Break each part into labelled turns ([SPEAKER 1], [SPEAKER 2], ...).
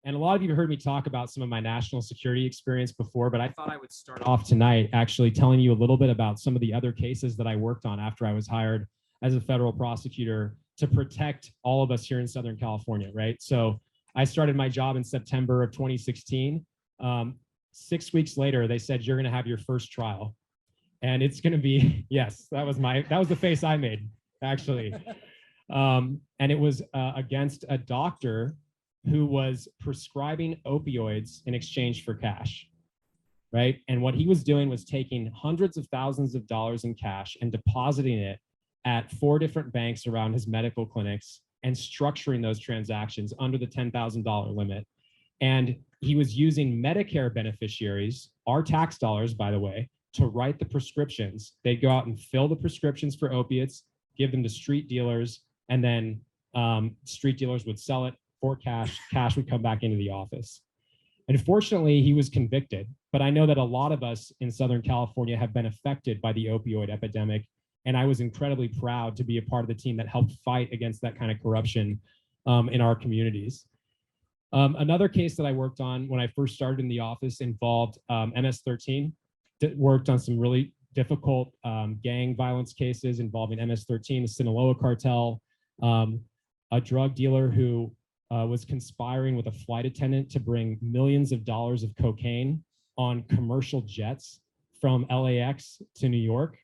[SPEAKER 1] And a lot of you have heard me talk about some of my national security experience before, but I thought I would start off tonight actually telling you a little bit about some of the other cases that I worked on after I was hired as a federal prosecutor to protect all of us here in Southern California, right? So I started my job in September of 2016. 6 weeks later, they said, you're going to have your first trial. And it's going to be, yes, that was the face I made, actually. And it was against a doctor who was prescribing opioids in exchange for cash, right? And what he was doing was taking hundreds of thousands of dollars in cash and depositing it at 4 different banks around his medical clinics and structuring those transactions under the $10,000 limit. And he was using Medicare beneficiaries, our tax dollars, by the way, to write the prescriptions. They'd go out and fill the prescriptions for opiates, give them to street dealers, and then street dealers would sell it for cash. Cash would come back into the office. Unfortunately, he was convicted, but I know that a lot of us in Southern California have been affected by the opioid epidemic, and I was incredibly proud to be a part of the team that helped fight against that kind of corruption in our communities. Another case that I worked on when I first started in the office involved MS-13. Worked on some really difficult gang violence cases involving MS-13, the Sinaloa cartel, a drug dealer who was conspiring with a flight attendant to bring millions of dollars of cocaine on commercial jets from LAX to New York,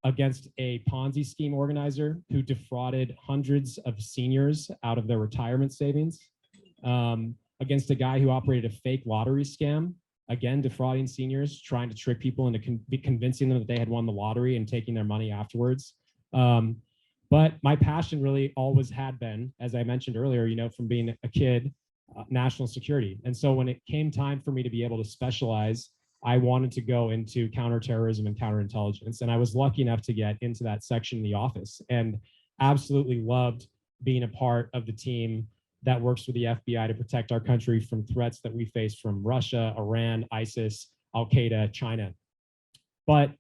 [SPEAKER 1] against a Ponzi scheme organizer who defrauded hundreds of seniors out of their retirement savings, against a guy who operated a fake lottery scam, again, defrauding seniors, trying to trick people into convincing them that they had won the lottery and taking their money afterwards. But my passion really always had been, as I mentioned earlier, you know, from being a kid, national security. And so when it came time for me to be able to specialize, I wanted to go into counterterrorism and counterintelligence. And I was lucky enough to get into that section in the office and absolutely loved being a part of the team that works with the FBI to protect our country from threats that we face from Russia, Iran, ISIS, Al-Qaeda, China. But